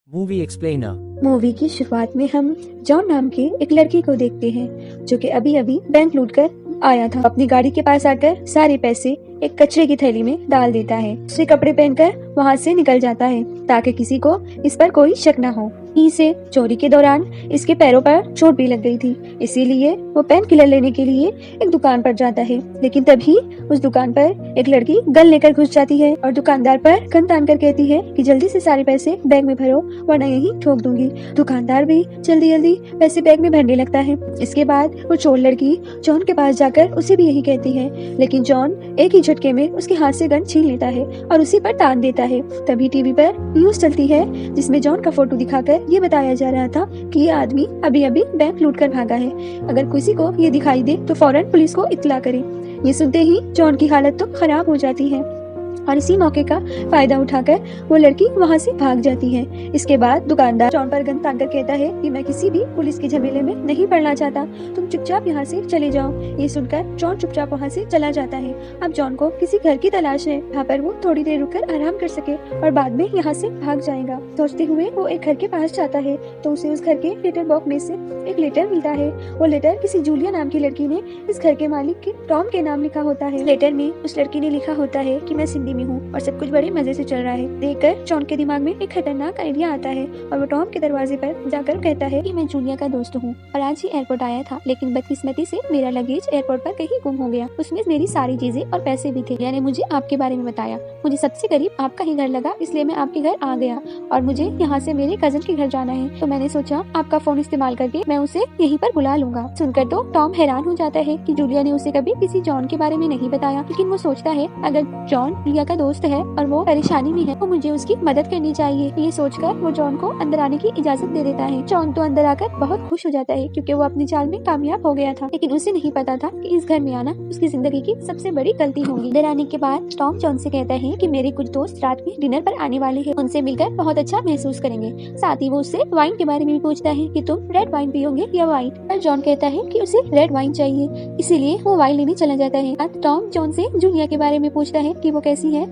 Movie explainer. Movie की शुरुआत में हम जॉन नाम के एक लड़के को देखते हैं जो कि अभी अभी बैंक लूट कर आया था। अपनी गाड़ी के पास आकर सारे पैसे एक कचरे की थैली में डाल देता है। दूसरे कपड़े पहनकर वहाँ से निकल जाता है ताकि किसी को इस पर कोई शक न हो। इसे चोरी के दौरान इसके पैरों पर चोट भी लग गई थी, इसीलिए वो पेन किलर लेने के लिए एक दुकान पर जाता है। लेकिन तभी उस दुकान पर एक लड़की गन लेकर घुस जाती है और दुकानदार पर गन तान कर कहती है कि जल्दी से सारे पैसे बैग में भरो वरना यही ठोक दूंगी। दुकानदार भी जल्दी जल्दी पैसे बैग में भरने लगता है। इसके बाद वो चोर लड़की जॉन के पास जाकर उसे भी यही कहती है, लेकिन जॉन एक ही झटके में उसके हाथ से गन छीन लेता है और उसी पर तान देता है। तभी टीवी पर न्यूज चलती है जिसमें जॉन का फोटो दिखाकर ये बताया जा रहा था कि ये आदमी अभी अभी बैंक लूट कर भागा है। अगर किसी को ये दिखाई दे तो फौरन पुलिस को इत्तला करे। ये सुनते ही जॉन की हालत तो खराब हो जाती है और इसी मौके का फायदा उठाकर वो लड़की वहाँ से भाग जाती है। इसके बाद दुकानदार जॉन पर गन तान कर कहता है कि मैं किसी भी पुलिस के झमेले में नहीं पड़ना चाहता, तुम चुपचाप यहाँ से चले जाओ। ये सुनकर जॉन चुपचाप वहाँ से चला जाता है। अब जॉन को किसी घर की तलाश है जहाँ पर वो थोड़ी देर रुककर आराम कर सके और बाद में यहाँ से भाग जाएगा। सोचते हुए वो एक घर के पास जाता है तो उसे उस घर के लेटर बॉक्स में से एक लेटर मिलता है। वो लेटर किसी जूलिया नाम की लड़की ने इस घर के मालिक के टॉम के नाम लिखा होता है। लेटर में उस लड़की ने लिखा होता है कि मैं सिंधी में हूँ और सब कुछ बड़े मजे से चल रहा है। देखकर जॉन के दिमाग में एक खतरनाक आइडिया आता है और वो टॉम के दरवाजे पर जाकर कहता है कि मैं जूलिया का दोस्त हूँ और आज ही एयरपोर्ट आया था, लेकिन बदकिस्मती से मेरा लगेज एयरपोर्ट पर कहीं गुम हो गया। उसमें मेरी सारी चीजें और पैसे भी थे। लिया ने मुझे आपके बारे में बताया। मुझे सबसे करीब आपका ही घर लगा, इसलिए मैं आपके घर आ गया और मुझे यहाँ से मेरे कजन के घर जाना है, तो मैंने सोचा आपका फोन इस्तेमाल करके मैं उसे यहीं पर बुला लूंगा। सुनकर तो टॉम हैरान हो जाता है कि जूलिया ने उसे कभी किसी जॉन के बारे में नहीं बताया, लेकिन वो सोचता है अगर जॉन लिया का दोस्त है और वो परेशानी में है तो मुझे उसकी मदद करनी चाहिए। ये सोचकर वो जॉन को अंदर आने की इजाजत दे देता है। जॉन तो अंदर आकर बहुत खुश हो जाता है क्योंकि वो अपनी चाल में कामयाब हो गया था, लेकिन उसे नहीं पता था कि इस घर में आना उसकी जिंदगी की सबसे बड़ी गलती होगी। अंदर आने के बाद टॉम जॉन से कहता है कि मेरे कुछ दोस्त रात में डिनर पर आने वाले हैं, उनसे मिलकर बहुत अच्छा महसूस करेंगे। साथ ही वो उससे वाइन के बारे में भी पूछता है कि तुम रेड वाइन पियोगे या व्हाइट, पर जॉन कहता है कि उसे रेड वाइन चाहिए, इसीलिए वो वाइन लेने चला जाता है। टॉम जॉन से जूलिया के बारे में पूछता है कि वो कैसी है,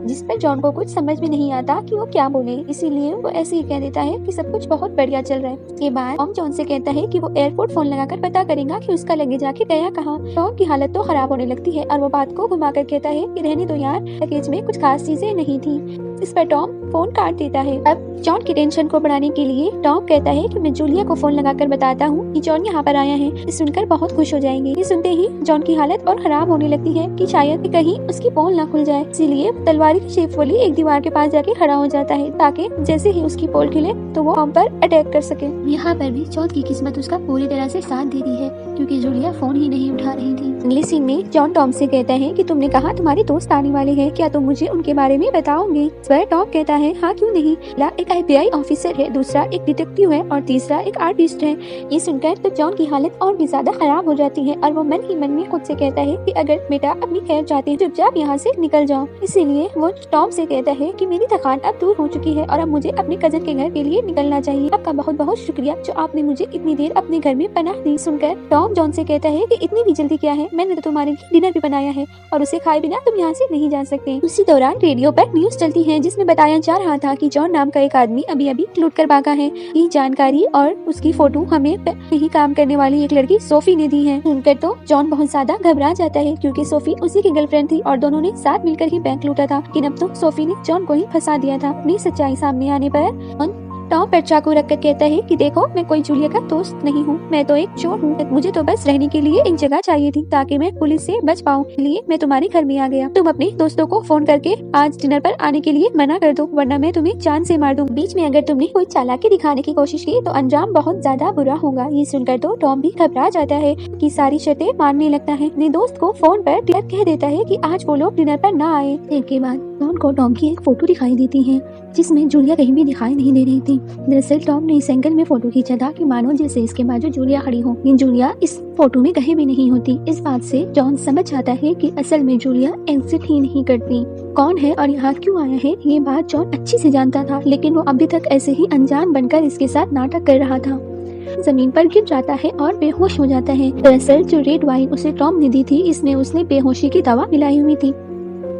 जिस पर जॉन को कुछ समझ में नहीं आता कि वो क्या बोले, इसीलिए वो ऐसे ही कह देता है कि सब कुछ बहुत बढ़िया चल रहा है। इसके बाद टॉम जॉन से कहता है कि वो एयरपोर्ट फोन लगाकर पता करेगा कि उसका लगेज आके गया कहाँ। टॉम की हालत तो खराब होने लगती है और वो बात को घुमाकर कहता है कि रहने दो यार, लगेज में कुछ खास चीजें नहीं थी। इस पर टॉम फोन काट देता है। अब जॉन की टेंशन को बढ़ाने के लिए टॉम कहता है कि मैं जूलिया को फोन लगाकर बताता हूँ कि जॉन यहाँ पर आया है, ये सुनकर बहुत खुश हो जाएंगे। ये सुनते ही जॉन की हालत और खराब होने लगती है कि शायद कहीं उसकी पोल ना खुल जाए, इसीलिए तलवारी की शेप वाली एक दीवार के पास जाके खड़ा हो जाता है ताकि जैसे ही उसकी पोल खिले तो वो टॉम पर अटैक कर सके। यहाँ पर भी जॉन की किस्मत उसका पूरी तरह से साथ दे दी है क्योंकि जूलिया फोन ही नहीं उठा रही थी। अगले सीन में जॉन टॉम से कहता है कि तुमने कहा तुम्हारे दोस्त आने वाले हैं, क्या तुम मुझे उनके बारे में बताओगे। इस पर टॉम कहता है हाँ क्यों नहीं, एक FBI ऑफिसर है, दूसरा एक डिटेक्टिव है और तीसरा एक आर्टिस्ट है। ये सुनकर तो जॉन की हालत और भी ज्यादा खराब हो जाती है और वो मन ही मन में खुद से कहता है कि अगर बेटा अपनी खैर चाहते हैं चुपचाप यहाँ से निकल जाओ। इसीलिए वो टॉम से कहता है कि मेरी थकान अब दूर हो चुकी है और अब मुझे अपने कजन के घर के लिए निकलना चाहिए। आपका बहुत बहुत शुक्रिया जो आपने मुझे इतनी देर अपने घर में पनाह दी। सुनकर टॉम जॉन से कहता है कि इतनी भी जल्दी क्या है, मैंने तो तुम्हारे लिए डिनर भी बनाया है और उसे खाए बिना तुम यहाँ से नहीं जा सकते। उसी दौरान रेडियो पर न्यूज चलती है जिसमें बताया जा रहा था कि जॉन नाम का एक आदमी अभी अभी लूट कर भागा है। ये जानकारी और उसकी फोटो हमें यही काम करने वाली एक लड़की सोफी ने दी है। सुनकर तो जॉन बहुत ज्यादा घबरा जाता है क्योंकि सोफी उसी की गर्लफ्रेंड थी और दोनों ने साथ मिलकर ही बैंक लूटा था, लेकिन अब तो सोफी ने जॉन को ही फंसा दिया था। अपनी सच्चाई सामने आने पर टॉम पर चाकू रखकर कहता है कि देखो मैं कोई जूलिया का दोस्त नहीं हूँ, मैं तो एक चोर हूँ। मुझे तो बस रहने के लिए एक जगह चाहिए थी ताकि मैं पुलिस से बच पाऊँ, इसलिए मैं तुम्हारे घर में आ गया। तुम अपने दोस्तों को फोन करके आज डिनर पर आने के लिए मना कर दो वरना मैं तुम्हें जान से मार दूँ। बीच में अगर तुमने कोई चालाकी दिखाने की कोशिश की तो अंजाम बहुत ज्यादा बुरा होगा। ये सुनकर तो टॉम भी घबरा जाता है कि सारी शर्तें मानने लगता है। अपने दोस्त को फोन पर कह देता है कि आज वो लोग डिनर पर न आए। इसके बाद जॉन को टॉम की एक फोटो दिखाई देती है जिसमें जूलिया कहीं भी दिखाई नहीं दे रही थी। दरअसल टॉम ने इस एंगल में फोटो खींचा था कि मानो जैसे इसके बाजू जूलिया खड़ी हो, लेकिन जूलिया इस फोटो में कहीं भी नहीं होती। इस बात से जॉन समझ जाता है कि असल में जूलिया एग्जिट ही नहीं करती। कौन है और यहाँ क्यों आया है ये बात जॉन अच्छी से जानता था, लेकिन वो अभी तक ऐसे ही अनजान बनकर इसके साथ नाटक कर रहा था। जमीन पर गिर जाता है और बेहोश हो जाता है। दरअसल जो रेड वाइन उसे टॉम ने दी थी इसमें उसने बेहोशी की दवा मिलाई हुई थी।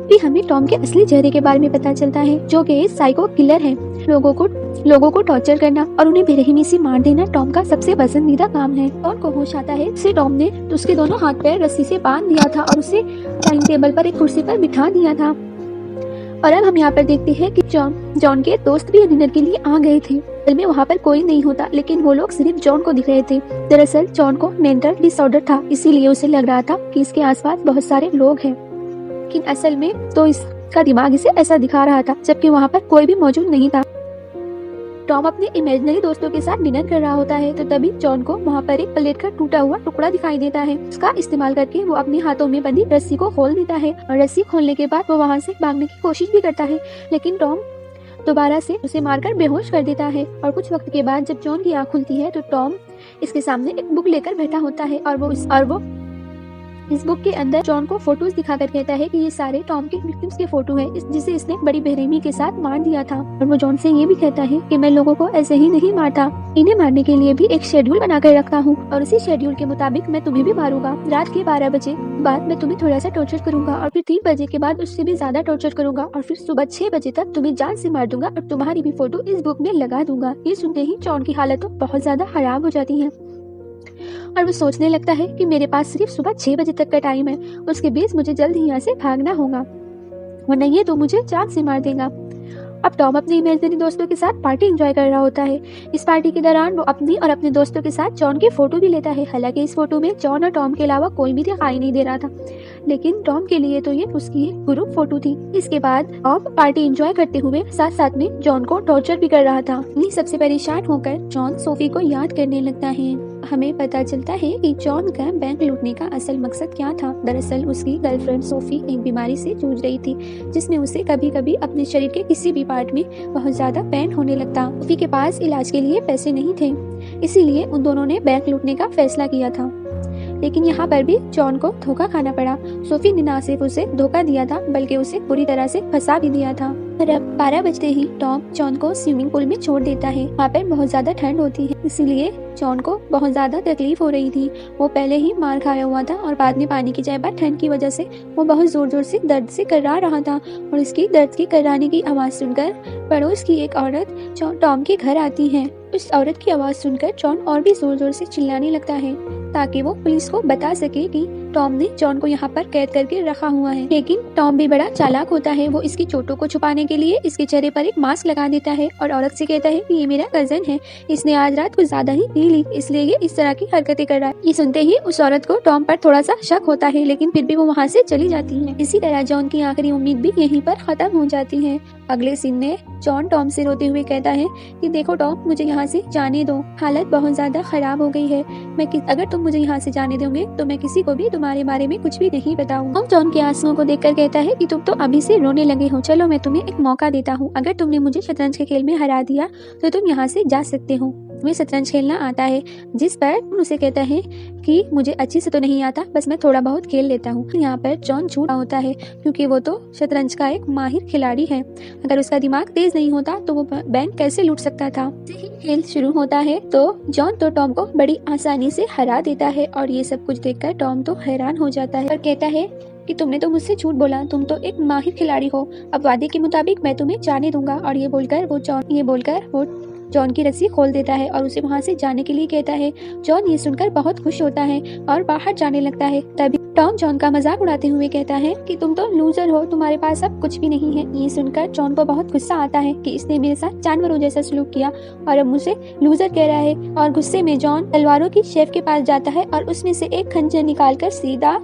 भी हमें टॉम के असली चेहरे के बारे में पता चलता है जो कि साइको किलर है। लोगों को टॉर्चर करना और उन्हें बेरहमी से मार देना टॉम का सबसे पसंदीदा काम है। टॉम को होश आता है उसे टॉम ने उसके दोनों हाथ पैर रस्सी से बांध दिया था और उसे डाइनिंग टेबल पर एक कुर्सी पर बिठा दिया था। और अब हम यहाँ पर देखते हैं कि जॉन के दोस्त भी डिनर के लिए आ गए थे। असल में वहाँ पर कोई नहीं होता, लेकिन वो लोग सिर्फ जॉन को दिख रहे थे। दरअसल जॉन को मेंटल डिसऑर्डर था, इसीलिए उसे लग रहा था कि इसके आसपास बहुत सारे लोग हैं, लेकिन असल में तो इसका दिमाग इसे ऐसा दिखा रहा था, जबकि वहाँ पर कोई भी मौजूद नहीं था। टॉम अपने इमेजिनरी दोस्तों के साथ डिनर कर रहा होता है, तो तभी जॉन को वहाँ पर एक प्लेट का टूटा हुआ टुकड़ा दिखाई देता है। उसका इस्तेमाल करके वो अपने हाथों में बंधी रस्सी को खोल देता है और रस्सी खोलने के बाद वो वहाँ से भागने की कोशिश भी करता है, लेकिन टॉम दोबारा से उसे मारकर बेहोश कर देता है। और कुछ वक्त के बाद जब जॉन की आँख खुलती है तो टॉम इसके सामने एक बुक लेकर बैठा होता है और वो इस बुक के अंदर जॉन को फोटोज दिखाकर कहता है कि ये सारे टॉम के विक्टिम्स के फोटो हैं, जिसे इसने बड़ी बेरहमी के साथ मार दिया था। और वो जॉन से ये भी कहता है कि मैं लोगों को ऐसे ही नहीं मारता, इन्हें मारने के लिए भी एक शेड्यूल बनाकर रखता हूँ और उसी शेड्यूल के मुताबिक मैं तुम्हें भी मारूंगा। रात के 12 बजे बाद मैं तुम्हें थोड़ा सा टॉर्चर करूंगा और फिर 3 बजे के बाद उससे भी ज्यादा टॉर्चर करूंगा और फिर सुबह 6 बजे तक तुम्हें जान से मार दूंगा और तुम्हारी भी फोटो इस बुक में लगा दूंगा। ये सुनते ही जॉन की हालत तो बहुत ज्यादा खराब हो जाती है और वो सोचने लगता है कि मेरे पास सिर्फ सुबह 6 बजे तक का टाइम है, उसके बीच मुझे जल्द ही यहाँ से भागना होगा, वरना ये तो मुझे जान से मार देगा। अब टॉम अपने इमेजिनरी दोस्तों के साथ पार्टी एंजॉय कर रहा होता है। इस पार्टी के दौरान वो अपनी और अपने दोस्तों के साथ जॉन की फोटो भी लेता है। हालांकि इस फोटो में जॉन और टॉम के अलावा कोई भी दिखाई नहीं दे रहा था, लेकिन टॉम के लिए तो ये उसकी ग्रुप फोटो थी। इसके बाद टॉम पार्टी एंजॉय करते हुए साथ साथ में जॉन को टॉर्चर भी कर रहा था। इन्हीं सबसे परेशान होकर जॉन सोफी को याद करने लगता है। हमें पता चलता है कि जॉन का बैंक लूटने का असल मकसद क्या था। दरअसल उसकी गर्लफ्रेंड सोफी एक बीमारी से जूझ रही थी, जिसमें उसे कभी कभी अपने शरीर के किसी भी पार्ट में बहुत ज्यादा पेन होने लगता। सोफी के पास इलाज के लिए पैसे नहीं थे, इसीलिए उन दोनों ने बैंक लूटने का फैसला किया था। लेकिन यहाँ पर भी जॉन को धोखा खाना पड़ा। सोफी ने न सिर्फ उसे धोखा दिया था, बल्कि उसे पूरी तरह से फंसा भी दिया था। और अब 12 बजते ही टॉम जॉन को स्विमिंग पूल में छोड़ देता है। वहाँ पर बहुत ज्यादा ठंड होती है, इसीलिए जॉन को बहुत ज्यादा तकलीफ हो रही थी। वो पहले ही मार खाया हुआ था और बाद में पानी की जगह पर ठंड की वजह से वो बहुत जोर जोर से दर्द से कर्रा रहा था। और इसकी दर्द के कर्राने की आवाज सुनकर पड़ोस की एक औरत टॉम के घर आती है। उस औरत की आवाज सुनकर जॉन और भी जोर जोर से चिल्लाने लगता है, ताकि वो पुलिस को बता सके कि टॉम ने जॉन को यहाँ पर कैद करके रखा हुआ है। लेकिन टॉम भी बड़ा चालाक होता है। वो इसकी चोटों को छुपाने के लिए इसके चेहरे पर एक मास्क लगा देता है और औरत से कहता है कि ये मेरा कजन है, इसने आज रात कुछ ज्यादा ही पी ली, इसलिए ये इस तरह की हरकतें कर रहा है। ये सुनते ही उस औरत को टॉम पर थोड़ा सा शक होता है, लेकिन फिर भी वो वहाँ से चली जाती है। इसी तरह जॉन की आखिरी उम्मीद भी यहीं पर खत्म हो जाती है। अगले सीन में जॉन टॉम से रोते हुए कहता है कि देखो टॉम, मुझे यहाँ से जाने दो, हालत बहुत ज्यादा खराब हो गई है। अगर तुम मुझे यहाँ से जाने दोगे तो मैं किसी को भी तुम्हारे बारे में कुछ भी नहीं बताऊंगा। जॉन के आंसुओं को देखकर कहता है कि तुम तो अभी से रोने लगे हो, चलो मैं तुम्हें एक मौका देता हूँ। अगर तुमने मुझे शतरंज के खेल में हरा दिया तो तुम यहाँ से जा सकते हो। तुम्हें शतरंज खेलना आता है? जिस पर उसे कहता है कि मुझे अच्छे से तो नहीं आता, बस मैं थोड़ा बहुत खेल लेता हूँ। यहाँ पर जॉन झूठा होता है, क्योंकि वो तो शतरंज का एक माहिर खिलाड़ी है। अगर उसका दिमाग तेज नहीं होता तो वो बैंक कैसे लूट सकता था। खेल शुरू होता है तो जॉन तो टॉम को बड़ी आसानी से हरा देता है और ये सब कुछ देखकर टॉम तो हैरान हो जाता है और कहता है कि तुमने तो मुझसे झूठ बोला, तुम तो एक माहिर खिलाड़ी हो, अब वादे के मुताबिक मैं तुम्हें जाने दूंगा। और ये बोलकर वो जॉन की रस्सी खोल देता है और उसे वहाँ से जाने के लिए कहता है। जॉन ये सुनकर बहुत खुश होता है और बाहर जाने लगता है। तभी टॉम जॉन का मजाक उड़ाते हुए कहता है कि तुम तो लूजर हो, तुम्हारे पास अब कुछ भी नहीं है। ये सुनकर जॉन को बहुत गुस्सा आता है कि इसने मेरे साथ जानवरों जैसा सलूक किया और अब मुझे लूजर कह रहा है। और गुस्से में जॉन तलवारों की शेफ के पास जाता है और उसमें से एक खंजर निकालकर सीधा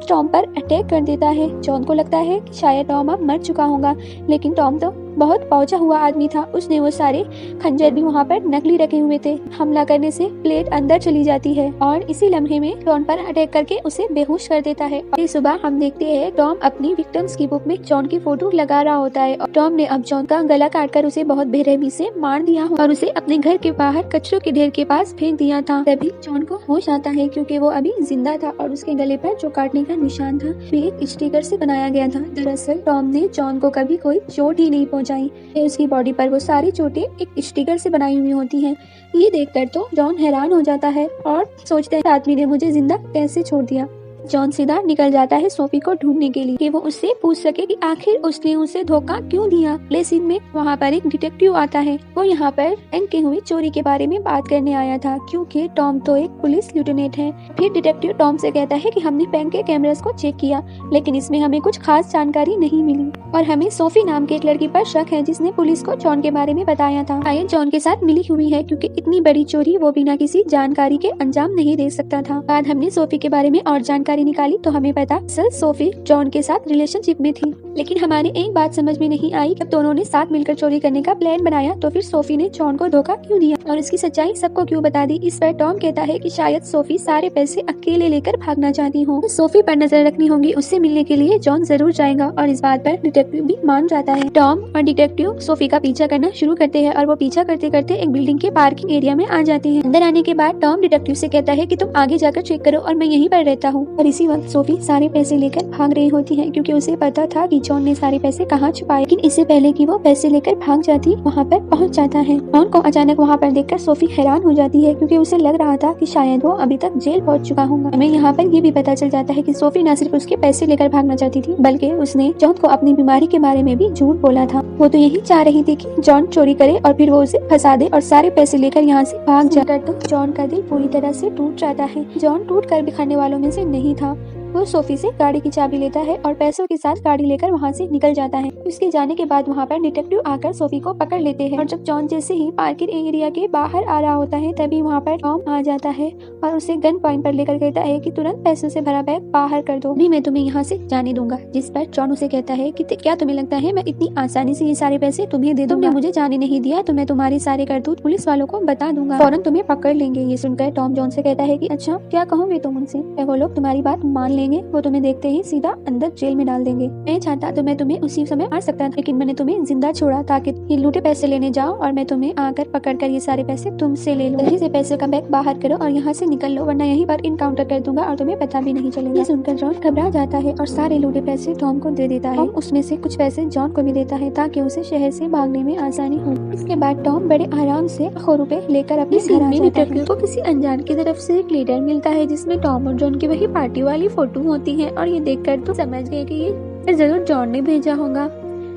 टॉम पर अटैक कर देता है। जॉन को लगता है कि शायद टॉम अब मर चुका होगा, लेकिन टॉम तो बहुत पहुंचा हुआ आदमी था। उसने वो सारे खंजर भी वहाँ पर नकली रखे हुए थे। हमला करने से प्लेट अंदर चली जाती है और इसी लम्हे में जॉन पर अटैक करके उसे बेहोश कर देता है। और सुबह हम देखते हैं टॉम अपनी विक्टिम्स की बुक में जॉन की फोटो लगा रहा होता है और टॉम ने अब जॉन का गला काटकर उसे बहुत बेरहमी से मार दिया और उसे अपने घर के बाहर कचरों के ढेर के पास फेंक दिया था। तभी जॉन को होश आता है, क्योंकि वो अभी जिंदा था और उसके गले पर जो काटने का निशान था वे एक स्टिकर से बनाया गया था। दरअसल टॉम ने जॉन को कभी कोई चोट ही नहीं पहुंचाई, उसकी बॉडी पर वो सारी चोटें एक स्टिकर से बनाई हुई होती हैं। ये देखकर तो जॉन हैरान हो जाता है और सोचता है आदमी ने मुझे जिंदा कैसे छोड़ दिया। जॉन सीधा निकल जाता है सोफी को ढूंढने के लिए कि वो उससे पूछ सके कि आखिर उसने उसे धोखा क्यों दिया। अगले सीन में वहाँ पर एक डिटेक्टिव आता है। वो यहाँ पर बैंक की हुई चोरी के बारे में बात करने आया था क्योंकि टॉम तो एक पुलिस लेफ्टिनेंट है। फिर डिटेक्टिव टॉम से कहता है कि हमने बैंक के कैमरास को चेक किया लेकिन इसमें हमें कुछ खास जानकारी नहीं मिली और हमें सोफी नाम के एक लड़की पर शक है जिसने पुलिस को जॉन के बारे में बताया था। शायद जॉन के साथ मिली हुई है क्योंकि इतनी बड़ी चोरी वो बिना किसी जानकारी के अंजाम नहीं दे सकता था। बाद हमने सोफी के बारे में और जानकारी निकाली तो हमें पता सोफी जॉन के साथ रिलेशनशिप में थी। लेकिन हमारी एक बात समझ में नहीं आई, जब दोनों ने साथ मिलकर चोरी करने का प्लान बनाया तो फिर सोफी ने जॉन को धोखा क्यों दिया और इसकी सच्चाई सबको क्यों बता दी। इस पर टॉम कहता है कि शायद सोफी सारे पैसे अकेले लेकर भागना चाहती हो। सोफी पर नजर रखनी होगी, उससे मिलने के लिए जॉन जरूर जाएगा और इस बात पर डिटेक्टिव भी मान जाता है। टॉम और डिटेक्टिव सोफी का पीछा करना शुरू करते हैं और वो पीछा करते करते एक बिल्डिंग के पार्किंग एरिया में आ जाते हैं। अंदर आने के बाद टॉम डिटेक्टिव से कहता है कि तुम आगे जाकर चेक करो और मैं यहीं पर रहता हूँ। और इसी वक्त सोफी सारे पैसे लेकर भाग रही होती है क्योंकि उसे पता था कि जॉन ने सारे पैसे कहाँ छुपाए। लेकिन इससे पहले कि वो पैसे लेकर भाग जाती वहाँ पर पहुँच जाता है। जॉन को अचानक वहाँ पर देखकर सोफी हैरान हो जाती है क्योंकि उसे लग रहा था कि शायद वो अभी तक जेल पहुँच चुका होगा। हमें यहाँ पर ये भी पता चल जाता है कि सोफी न सिर्फ उसके पैसे लेकर भागना चाहती थी बल्कि उसने जॉन को अपनी बीमारी के बारे में भी झूठ बोला था। वो तो यही चाह रही थी कि जॉन चोरी करे और फिर वो उसे फंसा दे और सारे पैसे लेकर यहाँ से भाग जाकर तो जॉन का दिल पूरी तरह से टूट जाता है। जॉन टूट कर बिखरने वालों में से नहीं था। वो सोफी से गाड़ी की चाबी लेता है और पैसों के साथ गाड़ी लेकर वहाँ से निकल जाता है। उसके जाने के बाद वहाँ पर डिटेक्टिव आकर सोफी को पकड़ लेते हैं और जब जॉन जैसे ही पार्किंग एरिया के बाहर आ रहा होता है तभी वहाँ पर टॉम आ जाता है और उसे गन पॉइंट पर लेकर कहता है कि तुरंत पैसों से भरा बैग बाहर कर दो, मैं तुम्हें यहाँ से जाने दूंगा। जिस पर जॉन उसे कहता है कि क्या तुम्हें लगता है मैं इतनी आसानी से ये सारे पैसे तुम्हें दे दूंगा? मुझे जाने नहीं दिया तो मैं तुम्हारे सारे करतूत पुलिस वालों को बता दूंगा, फौरन तुम्हें पकड़ लेंगे। ये सुनकर टॉम जॉन से कहता है कि अच्छा क्या कहोगे तुम उनसे? वो लोग तुम्हारी बात मान लेंगे, वो तुम्हें देखते ही सीधा अंदर जेल में डाल देंगे। मैं चाहता तो मैं तुम्हें उसी समय मार सकता था लेकिन मैंने तुम्हें जिंदा छोड़ा ताकि ये लूटे पैसे लेने जाओ और मैं तुम्हें आकर पकड़कर ये सारे पैसे तुमसे ले लूं। जल्दी से पैसे का बैग बाहर करो और यहाँ से निकल लो वरना यहीं पर इनकाउंटर कर दूंगा और तुम्हें पता भी नहीं चलेगा। सुनकर जॉन घबरा जाता है और सारे लूटे पैसे टॉम को दे देता है। उसमें से कुछ पैसे जॉन को भी देता है ताकि उसे शहर से भागने में आसानी हो। इसके बाद टॉम बड़े आराम से लाखों रुपए लेकर अपने घर आ जाता है। को किसी अनजान की तरफ से एक लेटर मिलता है जिसमें टॉम और जॉन की वही पार्टी वाली फोटो होती है और ये देखकर तो समझ गए कि ये जरूर जॉन ने भेजा होगा।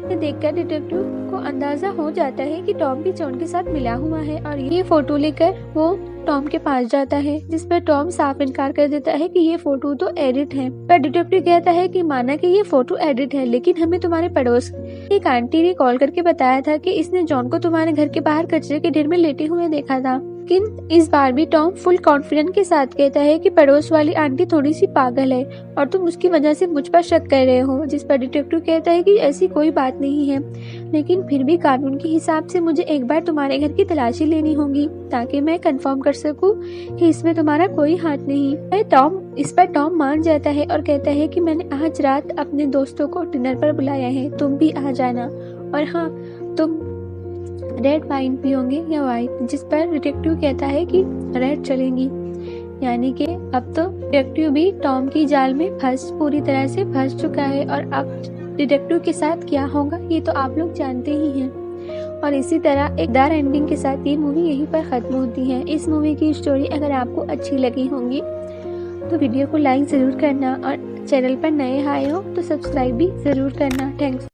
ये देखकर डिटेक्टिव को अंदाजा हो जाता है कि टॉम भी जॉन के साथ मिला हुआ है और ये फोटो लेकर वो टॉम के पास जाता है जिस पर टॉम साफ इनकार कर देता है कि ये फोटो तो एडिट है। पर डिटेक्टिव कहता है कि माना कि ये फोटो एडिट है लेकिन हमें तुम्हारे पड़ोस एक आंटी ने कॉल करके बताया था कि इसने जॉन को तुम्हारे घर के बाहर कचरे के ढेर में लेटे हुए देखा था। लेकिन इस बार भी टॉम फुल कॉन्फिडेंस के साथ कहता है कि पड़ोस वाली आंटी थोड़ी सी पागल है और तुम उसकी वजह से मुझ पर शक कर रहे हो। जिस पर डिटेक्टिव कहता है कि ऐसी कोई बात नहीं है लेकिन फिर भी कानून के हिसाब से मुझे एक बार तुम्हारे घर की तलाशी लेनी होगी ताकि मैं कंफर्म कर सकूं कि इसमें तुम्हारा कोई हाथ नहीं है। इस पर टॉम मान जाता है और कहता है कि मैंने आज रात अपने दोस्तों को डिनर पर बुलाया है, तुम भी आ जाना और हाँ तुम रेड वाइन पियोगे या वाइट? जिस पर डिटेक्टिव कहता है कि रेड चलेगी। यानी कि अब तो डिटेक्टिव भी टॉम की जाल में पूरी तरह से फंस चुका है और अब डिटेक्टिव के साथ क्या होगा ये तो आप लोग जानते ही हैं। और इसी तरह एक दार एंडिंग के साथ ये मूवी यहीं पर खत्म होती है। इस मूवी की स्टोरी अगर आपको अच्छी लगी होगी तो वीडियो को लाइक जरूर करना और चैनल पर नए आए हो तो सब्सक्राइब भी जरूर करना। थैंक्स।